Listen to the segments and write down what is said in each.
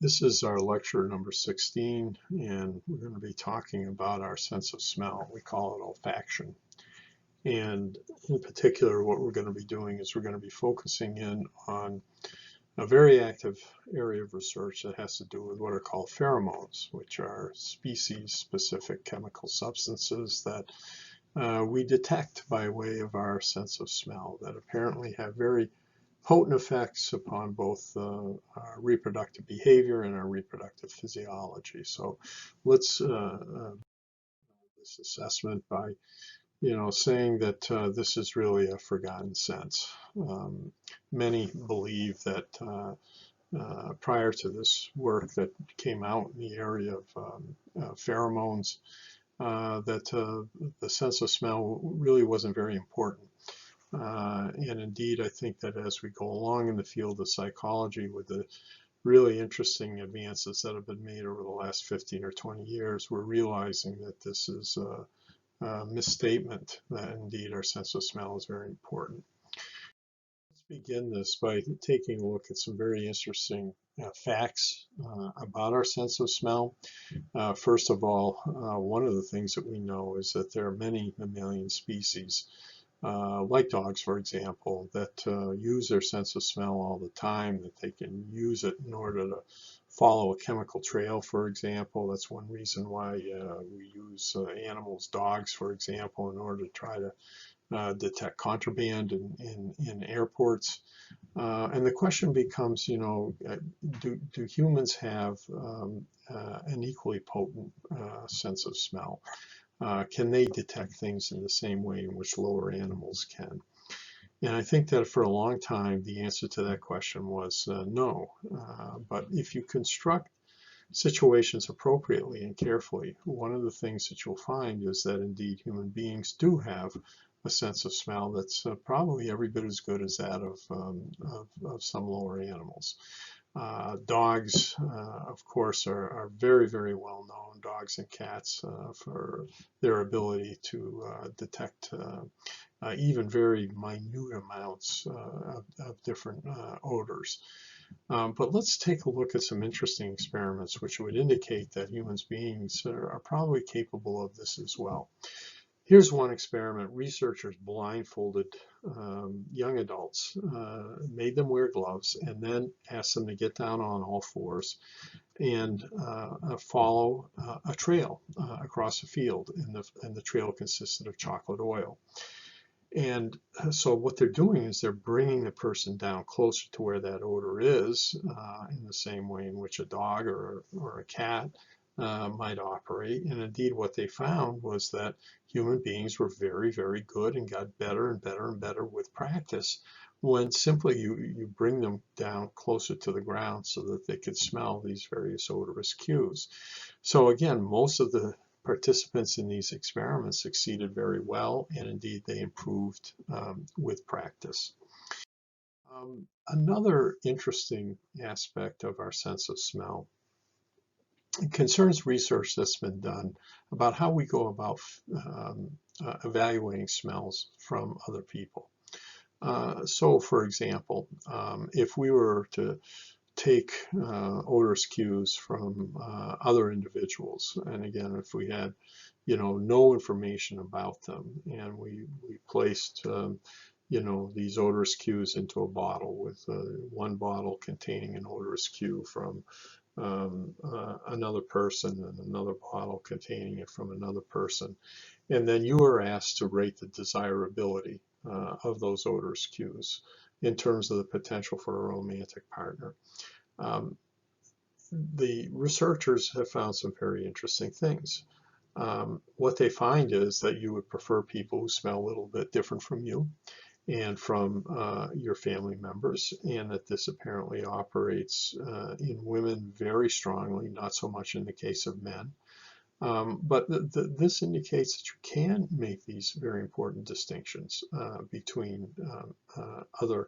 This is our lecture number 16, and we're going to be talking about our sense of smell. We call it olfaction. And in particular, what we're going to be doing is we're going to be focusing in on a very active area of research that has to do with what are called pheromones, which are species-specific chemical substances that we detect by way of our sense of smell that apparently have very potent effects upon both our reproductive behavior and our reproductive physiology. So let's this assessment by saying that this is really a forgotten sense. Many believe that prior to this work that came out in the area of pheromones, that the sense of smell really wasn't very important. And indeed, I think that as we go along in the field of psychology with the really interesting advances that have been made over the last 15 or 20 years, we're realizing that this is a misstatement, that indeed our sense of smell is very important. Let's begin this by taking a look at some very interesting facts about our sense of smell. First of all, one of the things that we know is that there are many mammalian species like dogs, for example, that use their sense of smell all the time, that they can use it in order to follow a chemical trail, for example. That's one reason why we use animals, dogs, for example, in order to try to detect contraband in airports. And the question becomes, do humans have an equally potent sense of smell? Can they detect things in the same way in which lower animals can? And I think that for a long time, the answer to that question was no. But if you construct situations appropriately and carefully, one of the things that you'll find is that indeed human beings do have a sense of smell that's probably every bit as good as that of some lower animals. Dogs, of course, are very, very well known, dogs and cats, for their ability to detect even very minute amounts of different odors. But let's take a look at some interesting experiments which would indicate that human beings are probably capable of this as well. Here's one experiment. Researchers blindfolded young adults, made them wear gloves, and then asked them to get down on all fours and follow a trail across a field, and the trail consisted of chocolate oil. And so what they're doing is they're bringing the person down closer to where that odor is, in the same way in which a dog or a cat might operate. And indeed, what they found was that human beings were very, very good and got better and better and better with practice when simply you bring them down closer to the ground so that they could smell these various odorous cues. So again, most of the participants in these experiments succeeded very well, and indeed they improved with practice. Another interesting aspect of our sense of smell concerns research that's been done about how we go about evaluating smells from other people. So, for example, if we were to take odorous cues from other individuals, and again, if we had, no information about them, and we placed, these odorous cues into a bottle with one bottle containing an odorous cue from another person and another bottle containing it from another person. And then you were asked to rate the desirability of those odorous cues in terms of the potential for a romantic partner. The researchers have found some very interesting things. What they find is that you would prefer people who smell a little bit different from you and from your family members, and that this apparently operates in women very strongly, not so much in the case of men. But this indicates that you can make these very important distinctions between other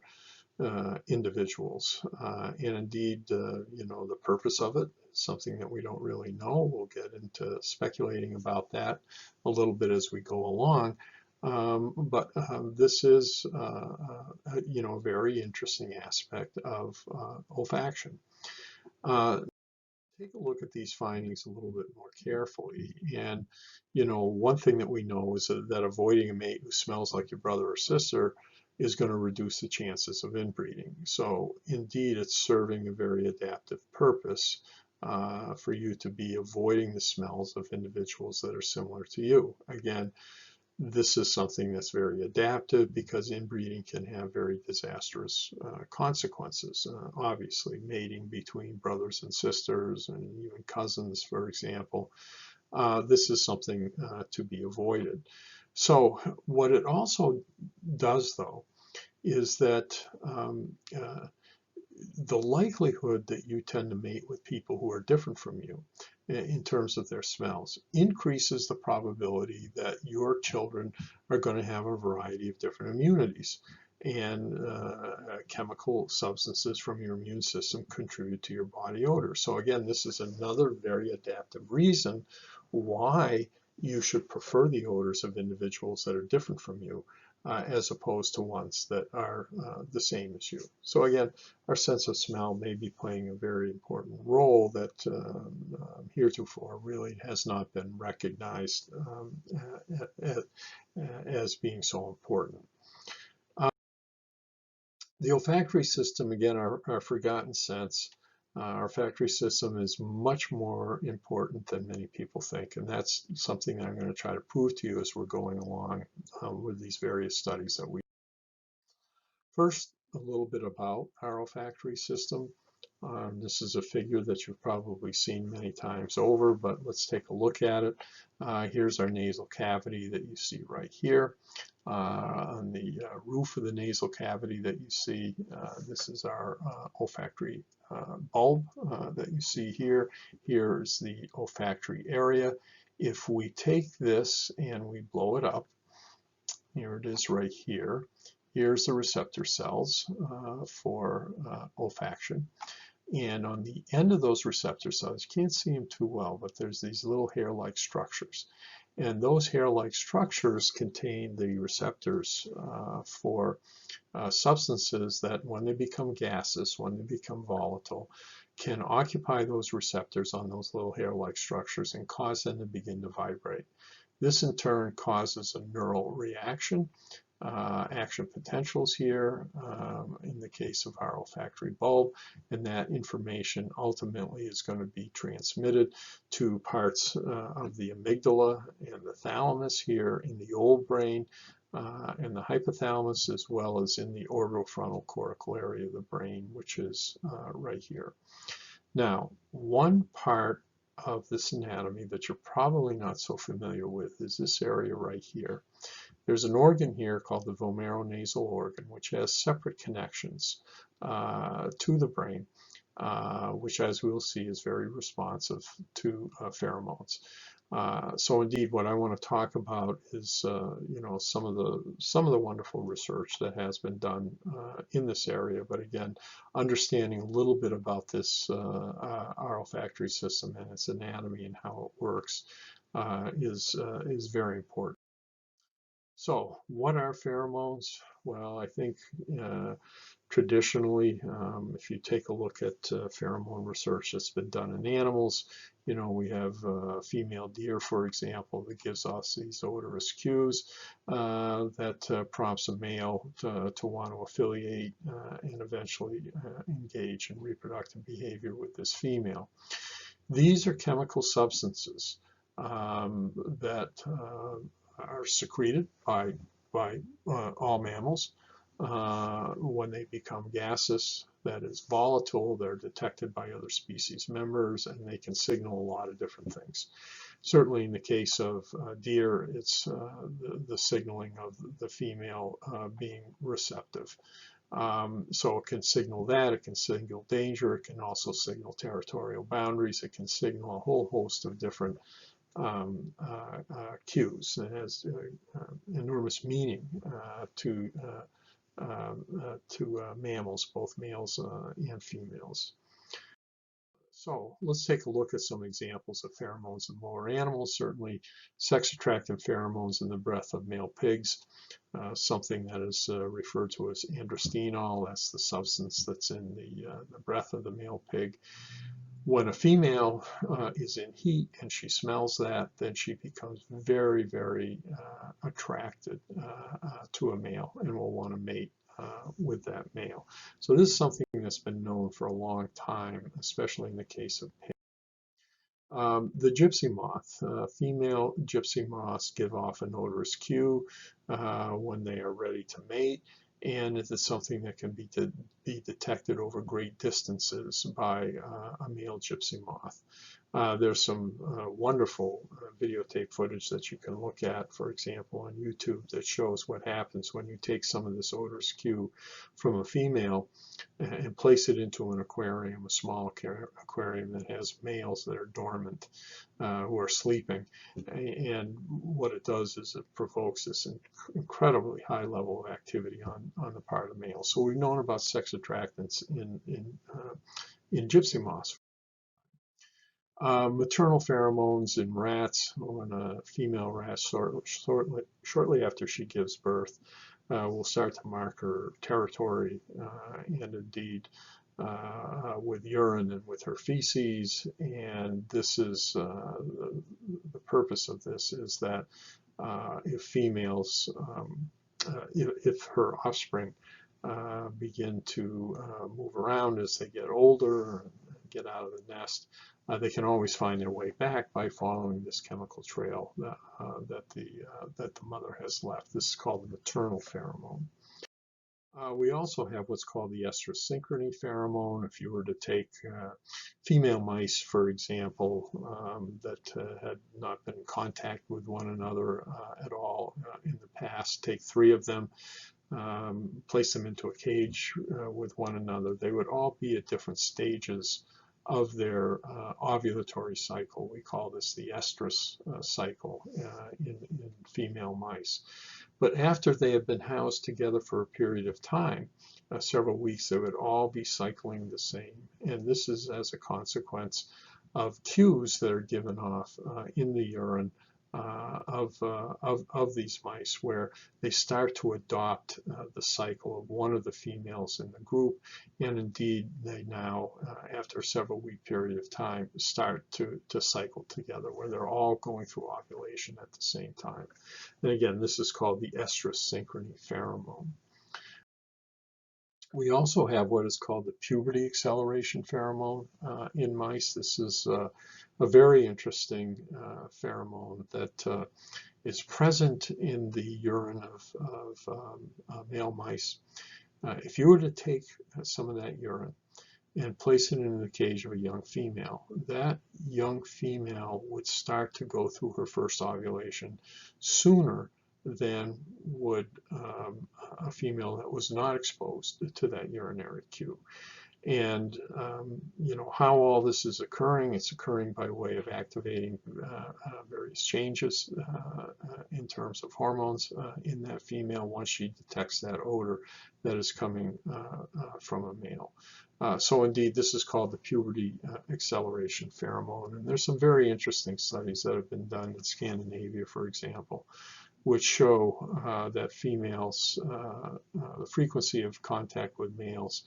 individuals. And indeed, the purpose of it is something that we don't really know. We'll get into speculating about that a little bit as we go along. But this is, a very interesting aspect of olfaction. take a look at these findings a little bit more carefully. And, you know, one thing that we know is that avoiding a mate who smells like your brother or sister is going to reduce the chances of inbreeding. So indeed, it's serving a very adaptive purpose for you to be avoiding the smells of individuals that are similar to you. Again, this is something that's very adaptive because inbreeding can have very disastrous consequences. Obviously, mating between brothers and sisters and even cousins, for example, this is something to be avoided. So what it also does, though, is that the likelihood that you tend to mate with people who are different from you in terms of their smells increases the probability that your children are going to have a variety of different immunities. And chemical substances from your immune system contribute to your body odor. So again, this is another very adaptive reason why you should prefer the odors of individuals that are different from you as opposed to ones that are the same as you. So again, our sense of smell may be playing a very important role that heretofore really has not been recognized as being so important. The olfactory system, again, our forgotten sense. Our olfactory system is much more important than many people think, and that's something that I'm going to try to prove to you as we're going along with these various studies that we. First, a little bit about our olfactory system. This is a figure that you've probably seen many times over, but let's take a look at it. Here's our nasal cavity that you see right here. On the roof of the nasal cavity that you see, this is our olfactory bulb that you see here. Here's the olfactory area. If we take this and we blow it up, here it is right here. Here's the receptor cells for olfaction. And on the end of those receptor cells, you can't see them too well, but there's these little hair-like structures. And those hair-like structures contain the receptors for substances that when they become gaseous, when they become volatile, can occupy those receptors on those little hair-like structures and cause them to begin to vibrate. This in turn causes a neural reaction. Action potentials here in the case of our olfactory bulb, and that information ultimately is going to be transmitted to parts of the amygdala and the thalamus here in the old brain and the hypothalamus, as well as in the orbitofrontal cortical area of the brain, which is right here. Now, one part of this anatomy that you're probably not so familiar with is this area right here. There's an organ here called the vomeronasal organ, which has separate connections to the brain, which, as we'll see, is very responsive to pheromones. So indeed, what I want to talk about is, you know, some of the wonderful research that has been done in this area. But again, understanding a little bit about this, our olfactory system and its anatomy and how it works is very important. So what are pheromones? Well, I think traditionally, if you take a look at pheromone research that's been done in animals, you know, we have female deer, for example, that gives us these odorous cues that prompts a male to want to affiliate and eventually engage in reproductive behavior with this female. These are chemical substances that are secreted by all mammals. When they become gaseous, that is volatile, they're detected by other species members, and they can signal a lot of different things. Certainly in the case of deer, it's the signaling of the female being receptive. So it can signal that, it can signal danger, it can also signal territorial boundaries, it can signal a whole host of different cues. It has enormous meaning to mammals, both males and females. So let's take a look at some examples of pheromones in lower animals. Certainly sex-attracting pheromones in the breath of male pigs, something that is referred to as androstenol. That's the substance that's in the breath of the male pig. When a female is in heat and she smells that, then she becomes very, very attracted to a male and will want to mate with that male. So this is something that's been known for a long time, especially in the case of the gypsy moth. Female gypsy moths give off an odorous cue when they are ready to mate, and it is something that can be detected over great distances by a male gypsy moth. There's some wonderful videotape footage that you can look at, for example, on YouTube that shows what happens when you take some of this odorous cue from a female and place it into an aquarium, a small aquarium that has males that are dormant, who are sleeping. And what it does is it provokes this incredibly high level of activity on the part of males. So we've known about sex attractants in gypsy moths. Maternal pheromones in rats, when a female rat shortly after she gives birth will start to mark her territory and indeed with urine and with her feces. And this is the purpose of this is that if females, if her offspring begin to move around as they get older and get out of the nest, they can always find their way back by following this chemical trail that the mother has left. This is called the maternal pheromone. We also have what's called the estrus synchrony pheromone. If you were to take female mice, for example, that had not been in contact with one another at all in the past, take 3 of them, place them into a cage with one another, they would all be at different stages of their ovulatory cycle. We call this the estrus cycle in female mice. But after they have been housed together for a period of time, several weeks, they would all be cycling the same. And this is as a consequence of cues that are given off in the urine of these mice, where they start to adopt the cycle of one of the females in the group, and indeed they now, after a several week period of time, start to cycle together, where they're all going through ovulation at the same time. And again, this is called the estrus synchrony pheromone. We also have what is called the puberty acceleration pheromone in mice. This is a very interesting pheromone that is present in the urine of male mice. If you were to take some of that urine and place it in the cage of a young female, that young female would start to go through her first ovulation sooner than would a female that was not exposed to that urinary cue. And you know how all this is occurring. It's occurring by way of activating various changes in terms of hormones in that female once she detects that odor that is coming from a male. So indeed, this is called the puberty acceleration pheromone. And there's some very interesting studies that have been done in Scandinavia, for example, which show that females, the frequency of contact with males,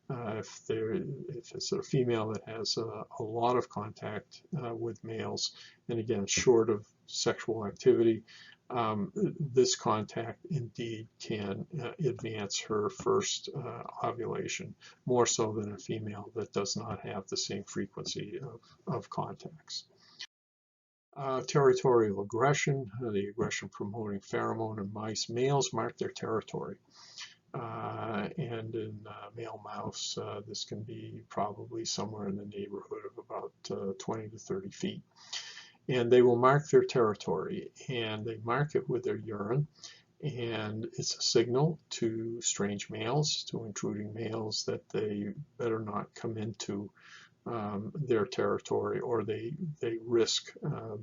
if it's a female that has a lot of contact with males, and again, short of sexual activity, this contact indeed can advance her first ovulation, more so than a female that does not have the same frequency of contacts. Territorial aggression, the aggression promoting pheromone in mice. Males mark their territory. And in male mouse, this can be probably somewhere in the neighborhood of about 20 to 30 feet. And they will mark their territory, and they mark it with their urine. And it's a signal to strange males, to intruding males, that they better not come into their territory, or they risk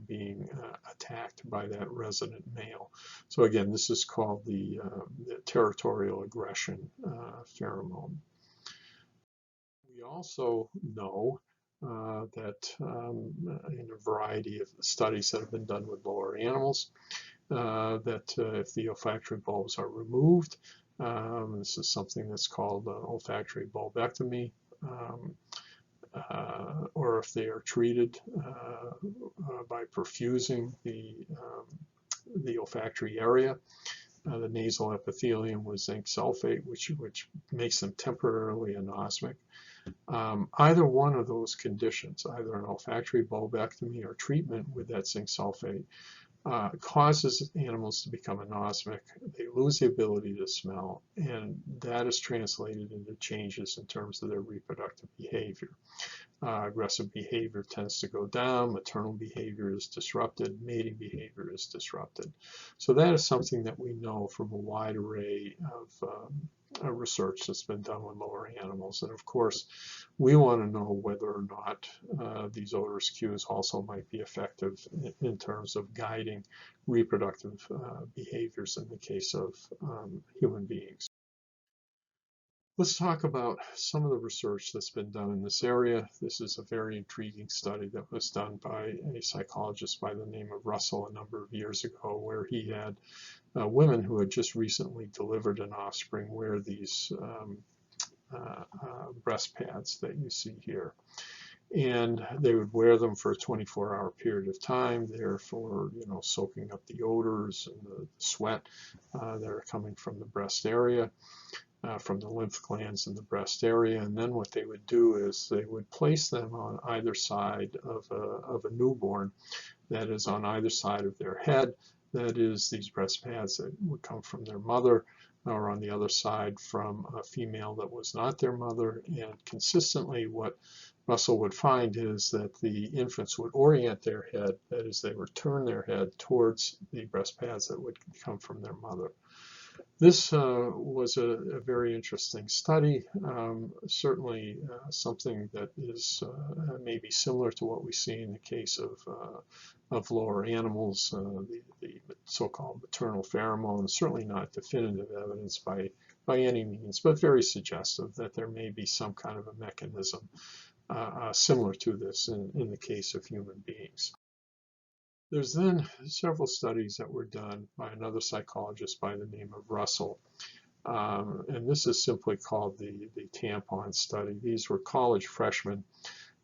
being attacked by that resident male. So again, this is called the territorial aggression pheromone. We also know that in a variety of studies that have been done with lower animals, that if the olfactory bulbs are removed, this is something that's called olfactory bulbectomy, or if they are treated by perfusing the olfactory area, the nasal epithelium with zinc sulfate, which makes them temporarily anosmic. Either one of those conditions, either an olfactory bulbectomy or treatment with that zinc sulfate, causes animals to become anosmic. They lose the ability to smell, and that is translated into changes in terms of their reproductive behavior. Aggressive behavior tends to go down, maternal behavior is disrupted, mating behavior is disrupted. So that is something that we know from a wide array of research that's been done with lower animals. And of course, we want to know whether or not these odorous cues also might be effective in terms of guiding reproductive behaviors in the case of human beings. Let's talk about some of the research that's been done in this area. This is a very intriguing study that was done by a psychologist by the name of Russell a number of years ago, where he had women who had just recently delivered an offspring wear these breast pads that you see here. And they would wear them for a 24-hour period of time, therefore, soaking up the odors and the sweat that are coming from the breast area. From the lymph glands in the breast area, and then what they would do is they would place them on either side of a newborn, that is on either side of their head, that is these breast pads that would come from their mother, or on the other side from a female that was not their mother. And consistently what Russell would find is that the infants would orient their head, that is they would turn their head towards the breast pads that would come from their mother. This was a very interesting study, certainly something that is maybe similar to what we see in the case of lower animals, the so-called maternal pheromones, certainly not definitive evidence by any means, but very suggestive that there may be some kind of a mechanism similar to this in the case of human beings. There's then several studies that were done by another psychologist by the name of Russell. And this is simply called the tampon study. These were college freshmen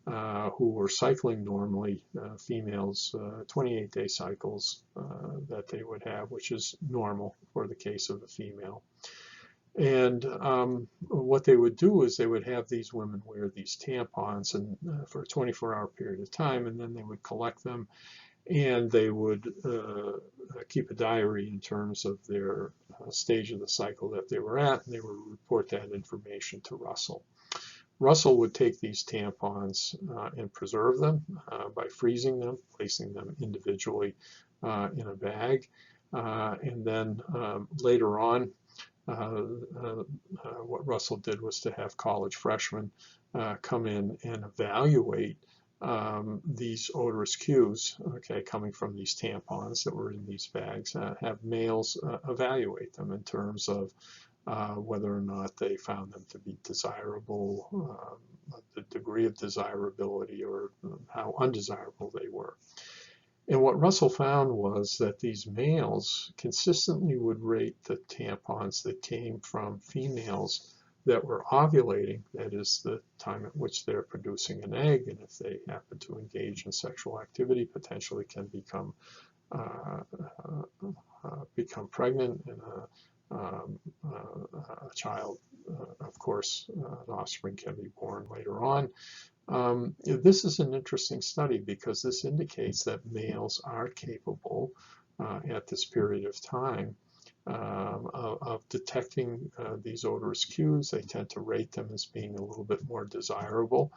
who were cycling normally, females, 28-day cycles that they would have, which is normal for the case of a female. And what they would do is they would have these women wear these tampons and for a 24-hour period of time, and then they would collect them. And they would keep a diary in terms of their stage of the cycle that they were at, and they would report that information to Russell. Russell would take these tampons and preserve them by freezing them, placing them individually in a bag, and then later on, what Russell did was to have college freshmen come in and evaluate these odorous cues, coming from these tampons that were in these bags, have males evaluate them in terms of whether or not they found them to be desirable, the degree of desirability, or how undesirable they were. And what Russell found was that these males consistently would rate the tampons that came from females that were ovulating, that is the time at which they're producing an egg, and if they happen to engage in sexual activity, potentially can become pregnant, and a child, of course, an offspring can be born later on. This is an interesting study because this indicates that males are capable at this period of time of detecting these odorous cues. They tend to rate them as being a little bit more desirable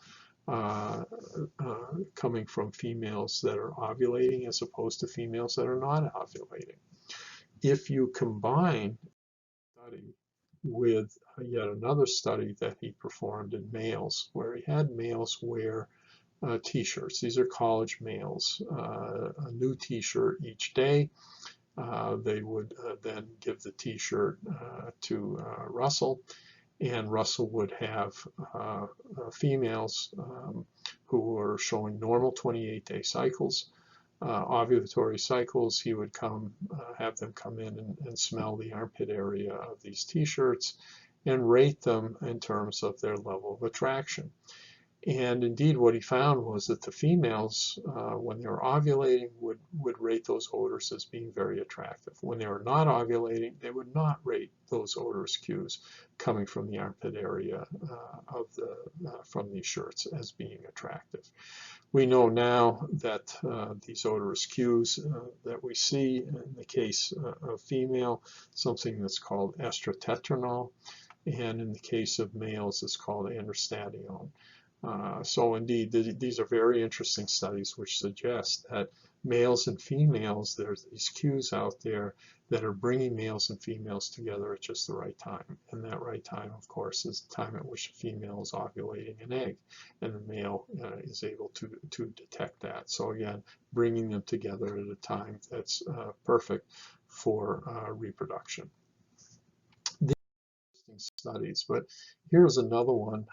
coming from females that are ovulating as opposed to females that are not ovulating. If you combine the study with yet another study that he performed in males, where he had males wear t-shirts. These are college males, a new t-shirt each day. They would then give the t-shirt to Russell, and Russell would have females who were showing normal 28-day cycles, ovulatory cycles. He would have them come in and smell the armpit area of these t-shirts and rate them in terms of their level of attraction. And indeed, what he found was that the females, when they were ovulating, would rate those odors as being very attractive. When they were not ovulating, they would not rate those odorous cues coming from the armpit area from these shirts as being attractive. We know now that these odorous cues that we see in the case of female, something that's called estrotetranol, and in the case of males, it's called androstadione. So indeed, these are very interesting studies which suggest that males and females, there's these cues out there that are bringing males and females together at just the right time. And that right time, of course, is the time at which the female is ovulating an egg, and the male is able to detect that. So again, bringing them together at a time that's perfect for reproduction. Studies, but here's another one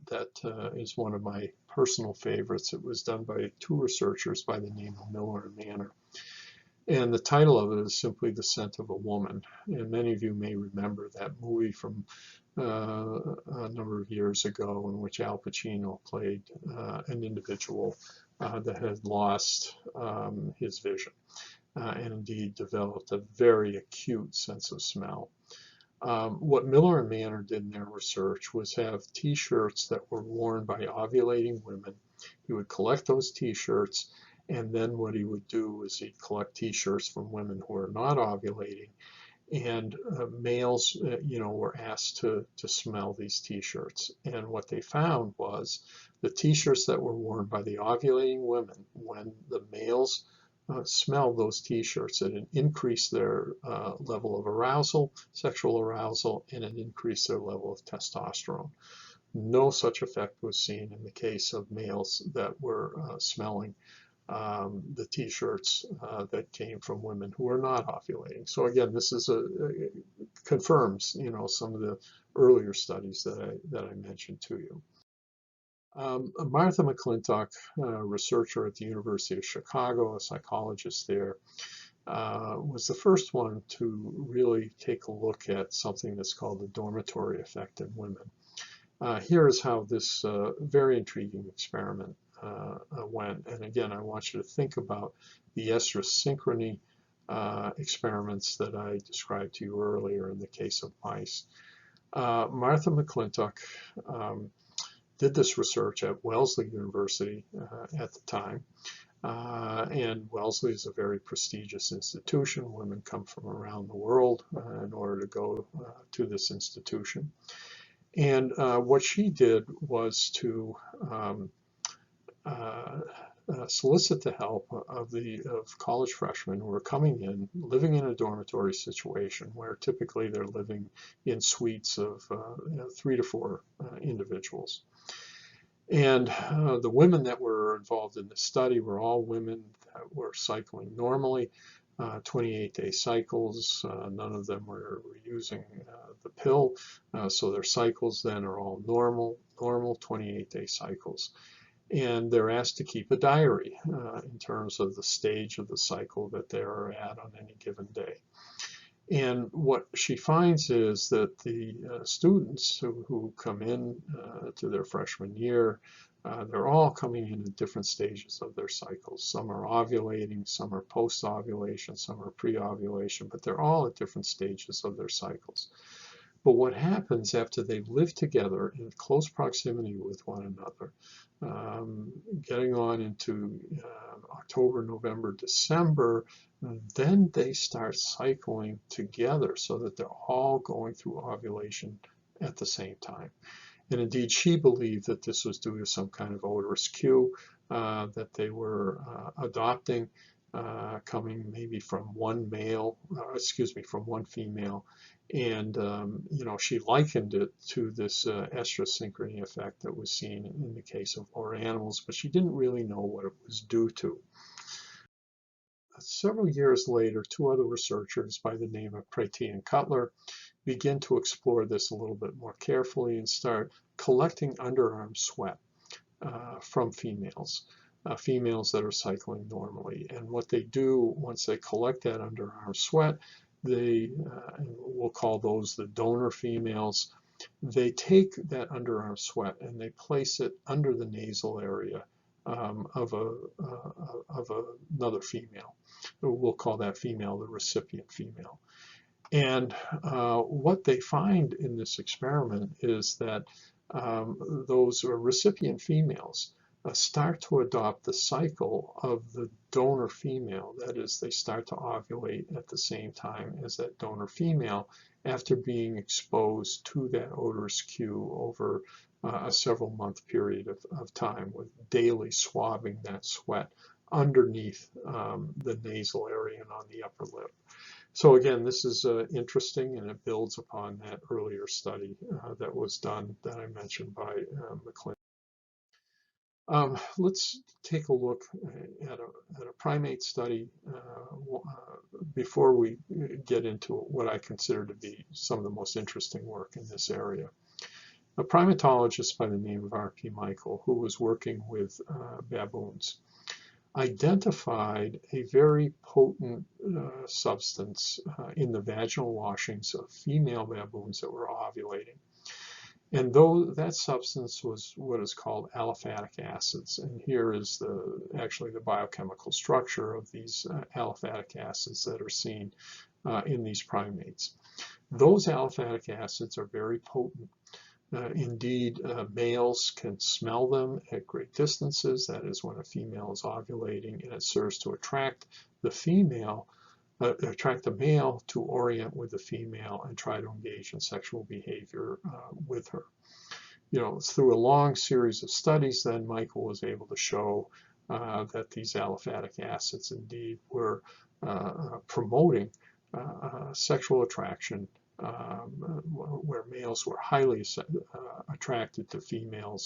that is one of my personal favorites. It was done by two researchers by the name of Miller and Manner, and the title of it is simply The Scent of a Woman. And many of you may remember that movie from a number of years ago in which Al Pacino played an individual that had lost his vision and indeed developed a very acute sense of smell. What Miller and Manner did in their research was have t-shirts that were worn by ovulating women. He would collect those t-shirts, and then what he would do is he'd collect t-shirts from women who are not ovulating, and males, were asked to smell these t-shirts. And what they found was the t-shirts that were worn by the ovulating women, when the males smelled those t-shirts, and it increased their level of arousal, sexual arousal, and it increased their level of testosterone. No such effect was seen in the case of males that were smelling the t-shirts that came from women who are not ovulating. So again, this is confirms, some of the earlier studies that I mentioned to you. Martha McClintock, a researcher at the University of Chicago, a psychologist there, was the first one to really take a look at something that's called the dormitory effect in women. Here is how this very intriguing experiment went. And again, I want you to think about the estrus synchrony experiments that I described to you earlier in the case of mice. Martha McClintock did this research at Wellesley University at the time. And Wellesley is a very prestigious institution. Women come from around the world in order to go to this institution. And what she did was to solicit the help of college freshmen who are coming in, living in a dormitory situation where typically they're living in suites of 3 to 4 individuals. And the women that were involved in the study were all women that were cycling normally, 28-day cycles. None of them were using the pill, so their cycles then are all normal 28-day cycles. And they're asked to keep a diary in terms of the stage of the cycle that they are at on any given day. And what she finds is that the students who come in to their freshman year, they're all coming in at different stages of their cycles. Some are ovulating, some are post-ovulation, some are pre-ovulation, but they're all at different stages of their cycles. But what happens after they've lived together in close proximity with one another, getting on into October, November, December, then they start cycling together so that they're all going through ovulation at the same time. And indeed, she believed that this was due to some kind of odorous cue that they were adopting, coming maybe from one one female. And, she likened it to this estrus synchrony effect that was seen in the case of lower animals, but she didn't really know what it was due to. Several years later, 2 other researchers by the name of Preti and Cutler begin to explore this a little bit more carefully and start collecting underarm sweat from females that are cycling normally. And what they do once they collect that underarm sweat, we'll call those the donor females. they take that underarm sweat and they place it under the nasal area of another female. We'll call that female the recipient female. And what they find in this experiment is that those recipient females start to adopt the cycle of the donor female. That is, they start to ovulate at the same time as that donor female after being exposed to that odorous cue over a several month period of time, with daily swabbing that sweat underneath the nasal area and on the upper lip. So again, this is interesting, and it builds upon that earlier study that was done that I mentioned by McClin. Let's take a look at a primate study before we get into what I consider to be some of the most interesting work in this area. A primatologist by the name of R.P. Michael, who was working with baboons, identified a very potent substance in the vaginal washings of female baboons that were ovulating. And though that substance was what is called aliphatic acids, and here is actually the biochemical structure of these aliphatic acids that are seen in these primates. Those aliphatic acids are very potent. Indeed, males can smell them at great distances. That is when a female is ovulating, and it serves to attract the female, attract the male to orient with the female and try to engage in sexual behavior with her. You know, through a long series of studies, then Michael was able to show that these aliphatic acids indeed were promoting sexual attraction, where males were highly attracted to female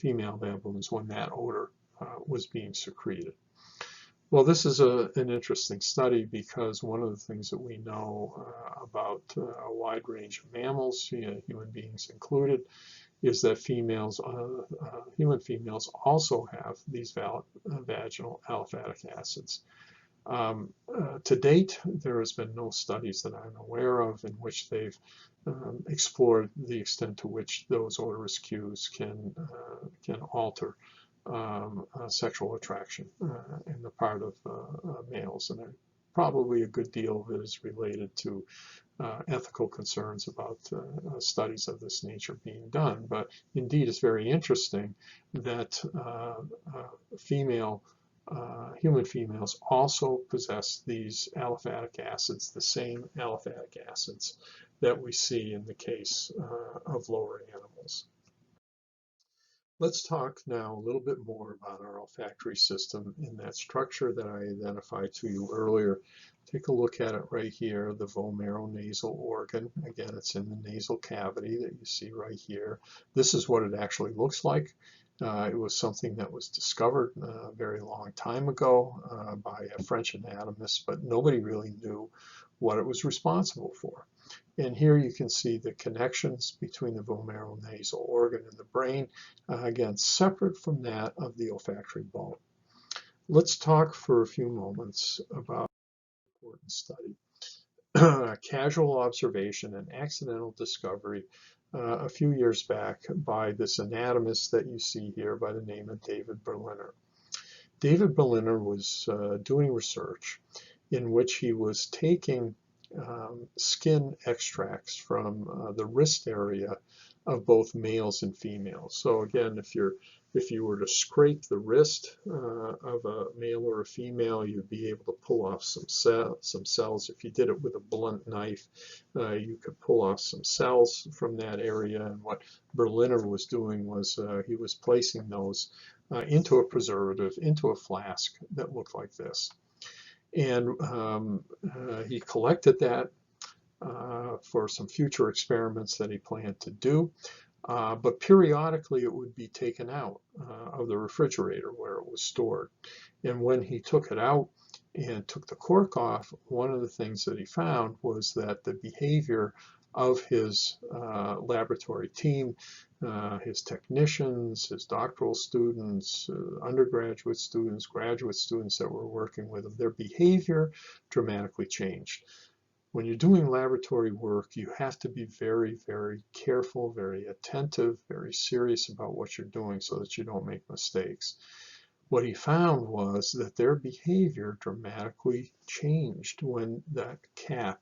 baboons when that odor was being secreted. Well, this is an interesting study because one of the things that we know about a wide range of mammals, human beings included, is that human females also have these vaginal aliphatic acids. To date, there has been no studies that I'm aware of in which they've explored the extent to which those odorous cues can alter sexual attraction in the part of males, and probably a good deal of it is related to ethical concerns about studies of this nature being done. But indeed, it's very interesting that human females also possess these aliphatic acids, the same aliphatic acids that we see in the case of lower animals. Let's talk now a little bit more about our olfactory system in that structure that I identified to you earlier. Take a look at it right here, the vomeronasal organ. Again, it's in the nasal cavity that you see right here. This is what it actually looks like. It was something that was discovered a very long time ago by a French anatomist, but nobody really knew what it was responsible for. And here you can see the connections between the vomeronasal organ and the brain, again, separate from that of the olfactory bulb. Let's talk for a few moments about an important study. Casual observation and accidental discovery a few years back by this anatomist that you see here by the name of David Berliner. David Berliner was doing research in which he was taking skin extracts from the wrist area of both males and females. So again, if you were to scrape the wrist of a male or a female, you'd be able to pull off some cells. If you did it with a blunt knife, you could pull off some cells from that area. And what Berliner was doing was he was placing those into a preservative, into a flask that looked like this. And he collected that for some future experiments that he planned to do. But periodically it would be taken out of the refrigerator where it was stored. And when he took it out and took the cork off, one of the things that he found was that the behavior of his laboratory team, his technicians, his doctoral students, undergraduate students, graduate students that were working with him, their behavior dramatically changed. When you're doing laboratory work, you have to be very, very careful, very attentive, very serious about what you're doing so that you don't make mistakes. What he found was that their behavior dramatically changed when that cap,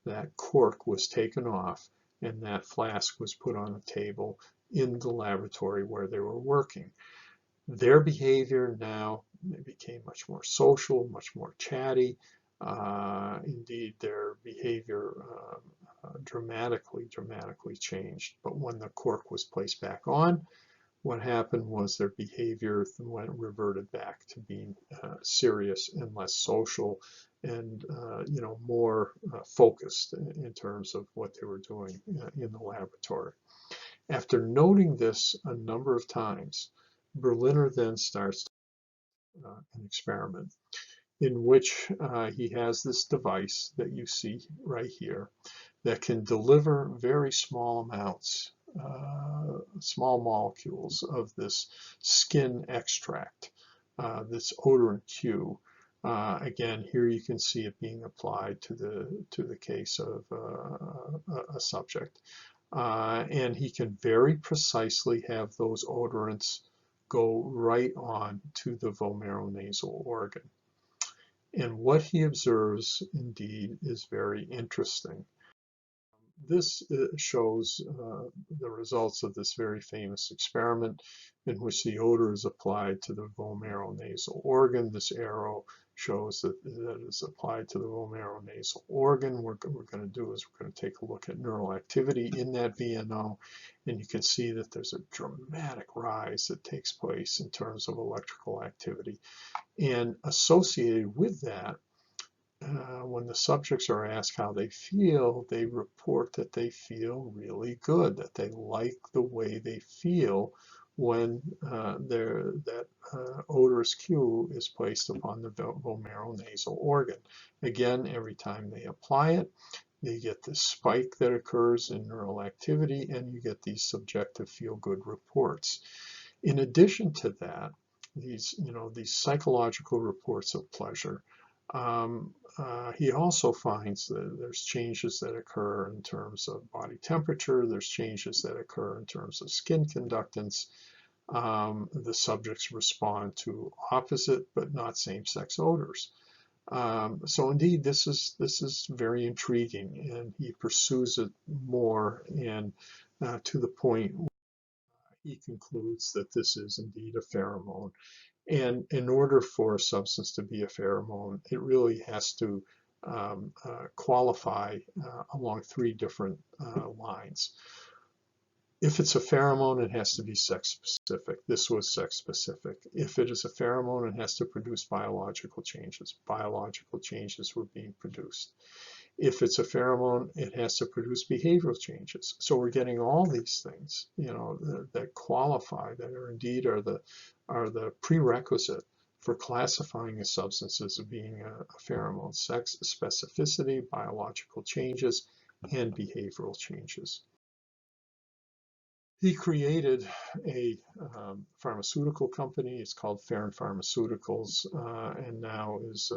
that cork was taken off and that flask was put on a table in the laboratory where they were working. Their behavior now became much more social, much more chatty. Indeed, their behavior dramatically changed. But when the cork was placed back on, what happened was their behavior reverted back to being serious and less social, and more focused in terms of what they were doing in the laboratory. After noting this a number of times, Berliner then starts an experiment in which he has this device that you see right here that can deliver very small amounts, small molecules of this skin extract, this odorant Q. Again, here you can see it being applied to the case of a subject. And he can very precisely have those odorants go right on to the vomeronasal organ. And what he observes, indeed, is very interesting. This shows the results of this very famous experiment in which the odor is applied to the vomeronasal organ. This arrow shows that it is applied to the vomeronasal organ. What we're going to do is we're going to take a look at neural activity in that VNO, and you can see that there's a dramatic rise that takes place in terms of electrical activity. And associated with that, when the subjects are asked how they feel, they report that they feel really good, that they like the way they feel when that odorous cue is placed upon the vomeronasal organ. Again, every time they apply it, you get this spike that occurs in neural activity, and you get these subjective feel-good reports. In addition to that, these psychological reports of pleasure. He also finds that there's changes that occur in terms of body temperature, there's changes that occur in terms of skin conductance. The subjects respond to opposite but not same-sex odors. So indeed, this is very intriguing, and he pursues it more, and to the point where he concludes that this is indeed a pheromone. And in order for a substance to be a pheromone, it really has to qualify along three different lines. If it's a pheromone, it has to be sex specific. This was sex specific. If it is a pheromone, it has to produce biological changes. Biological changes were being produced. If it's a pheromone, it has to produce behavioral changes. So we're getting all these things, that qualify, that are indeed are the prerequisite for classifying a substance as being a pheromone: sex specificity, biological changes, and behavioral changes. He created a pharmaceutical company. It's called Pharmaceuticals, and now is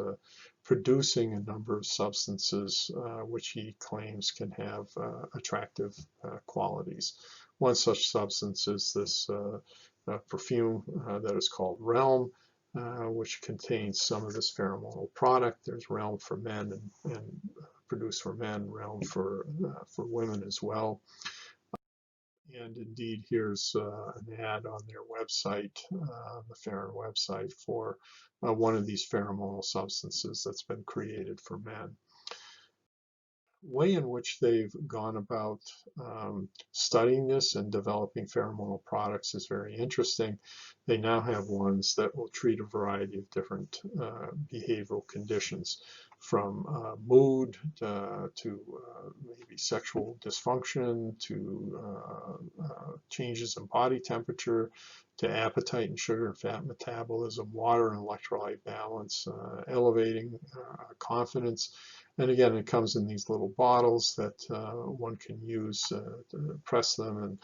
producing a number of substances which he claims can have attractive qualities. One such substance is this perfume that is called Realm, which contains some of this pheromonal product. There's Realm for men and produced for men, Realm for women as well. And indeed, here's an ad on their website, the Pheron website, for one of these pheromonal substances that's been created for men. Way in which they've gone about studying this and developing pheromonal products is very interesting. They now have ones that will treat a variety of different behavioral conditions, from mood to maybe sexual dysfunction, to changes in body temperature, to appetite and sugar and fat metabolism, water and electrolyte balance, elevating confidence. And again, it comes in these little bottles that one can use to press them, and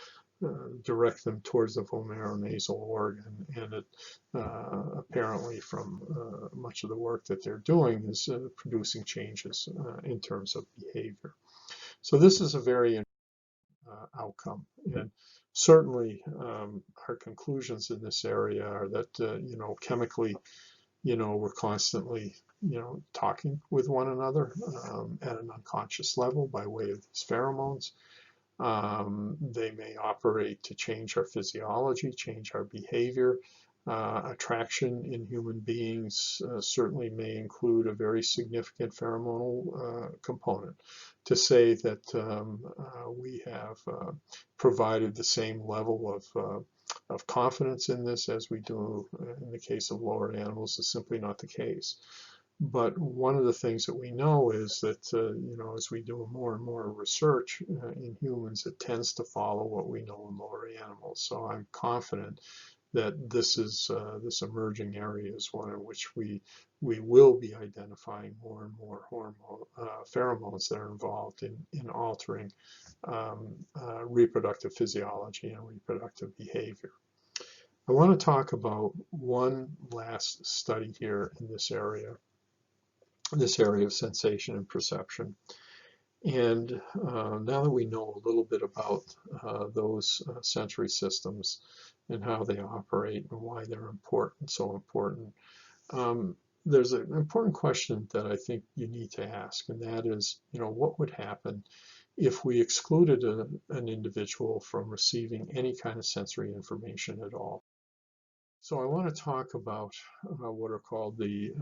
direct them towards the vomeronasal organ, and it apparently from much of the work that they're doing is producing changes in terms of behavior. So this is a very outcome, and certainly our conclusions in this area are that chemically, we're constantly talking with one another at an unconscious level by way of these pheromones. They may operate to change our physiology, change our behavior. Attraction in human beings certainly may include a very significant pheromonal component. To say that we have provided the same level of confidence in this as we do in the case of lower animals is simply not the case. But one of the things that we know is that, as we do more and more research in humans, it tends to follow what we know in lower animals. So I'm confident that this emerging area is one in which we will be identifying more and more pheromones that are involved in altering reproductive physiology and reproductive behavior. I want to talk about one last study here in this area of sensation and perception. And now that we know a little bit about those sensory systems and how they operate and why they're important, so important, there's an important question that I think you need to ask, and that is, what would happen if we excluded an individual from receiving any kind of sensory information at all? So I want to talk about what are called the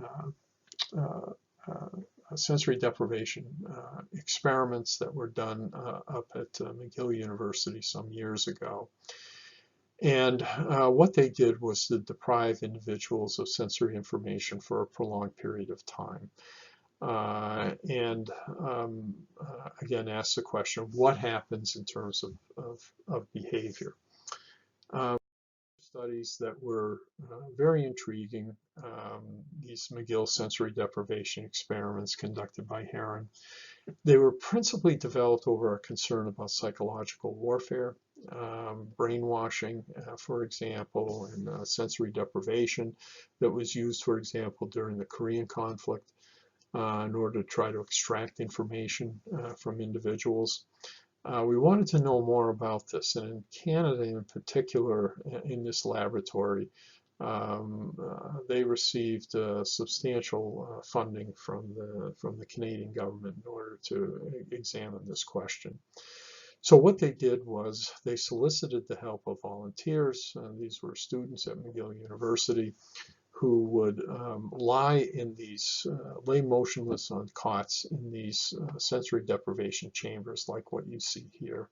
sensory deprivation experiments that were done up at McGill University some years ago. And what they did was to deprive individuals of sensory information for a prolonged period of time. Again, ask the question, what happens in terms of behavior? Studies that were very intriguing. These McGill sensory deprivation experiments conducted by Heron. They were principally developed over a concern about psychological warfare, brainwashing, for example, and sensory deprivation that was used, for example, during the Korean conflict in order to try to extract information from individuals. We wanted to know more about this, and in Canada in particular, in this laboratory, they received substantial funding from the Canadian government in order to examine this question. So what they did was they solicited the help of volunteers. These were students at McGill University who would lay motionless on cots in these sensory deprivation chambers like what you see here.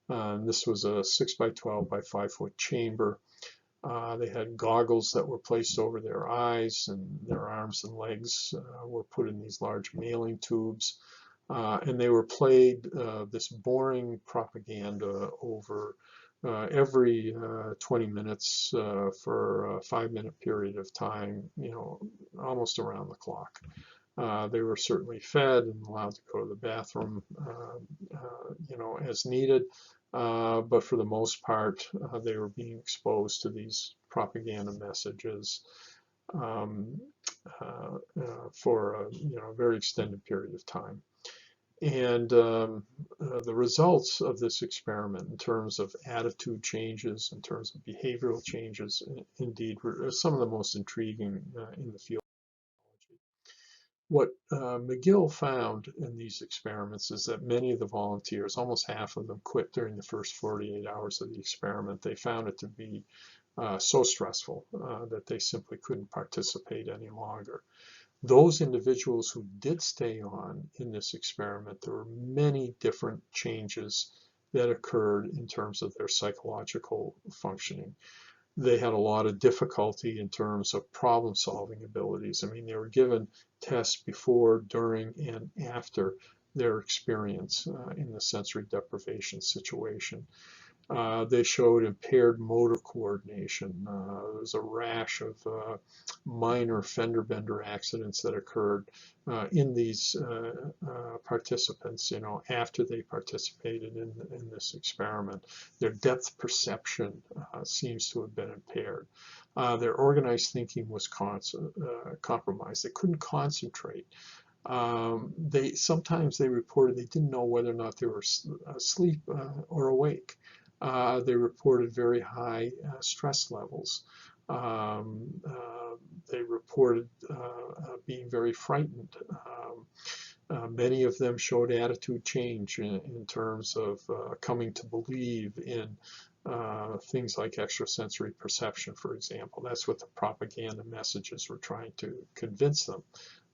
This was a 6 by 12 by 5 foot chamber. They had goggles that were placed over their eyes, and their arms and legs were put in these large mailing tubes. And they were played this boring propaganda over every 20 minutes for a 5-minute period of time, almost around the clock. They were certainly fed and allowed to go to the bathroom, as needed. But for the most part, they were being exposed to these propaganda messages for a very extended period of time. And the results of this experiment in terms of attitude changes, in terms of behavioral changes, indeed, were some of the most intriguing in the field of psychology. What McGill found in these experiments is that many of the volunteers, almost half of them, quit during the first 48 hours of the experiment. They found it to be so stressful that they simply couldn't participate any longer. Those individuals who did stay on in this experiment, there were many different changes that occurred in terms of their psychological functioning. They had a lot of difficulty in terms of problem-solving abilities. I mean, they were given tests before, during, and after their experience in the sensory deprivation situation. They showed impaired motor coordination. There was a rash of minor fender bender accidents that occurred in these participants, after they participated in this experiment. Their depth perception seems to have been impaired. Their organized thinking was compromised. They couldn't concentrate. Sometimes they reported they didn't know whether or not they were asleep or awake. They reported very high stress levels. They reported being very frightened. Many of them showed attitude change in terms of coming to believe in things like extrasensory perception, for example. That's what the propaganda messages were trying to convince them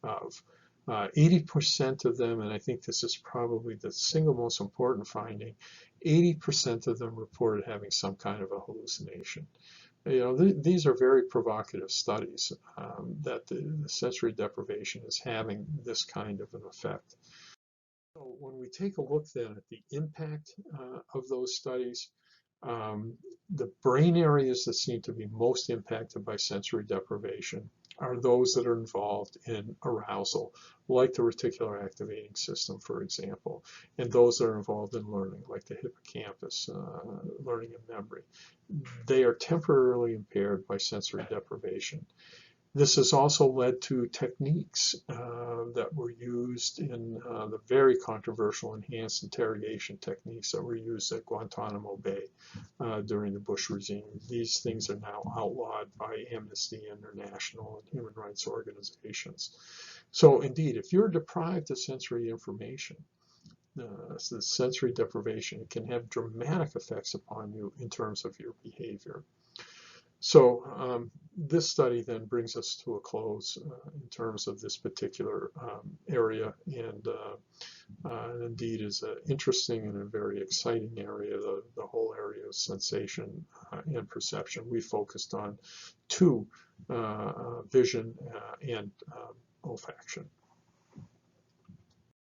of. 80% of them, and I think this is probably the single most important finding, 80% of them reported having some kind of a hallucination. These are very provocative studies that the sensory deprivation is having this kind of an effect. So when we take a look then at the impact of those studies, the brain areas that seem to be most impacted by sensory deprivation are those that are involved in arousal, like the reticular activating system, for example, and those that are involved in learning, like the hippocampus, learning and memory. They are temporarily impaired by sensory deprivation. This has also led to techniques that were used in the very controversial enhanced interrogation techniques that were used at Guantanamo Bay during the Bush regime. These things are now outlawed by Amnesty International and human rights organizations. So indeed, if you're deprived of sensory information, the sensory deprivation can have dramatic effects upon you in terms of your behavior. So this study then brings us to a close in terms of this particular area, and indeed is an interesting and a very exciting area, the whole area of sensation and perception. We focused on two, vision and olfaction.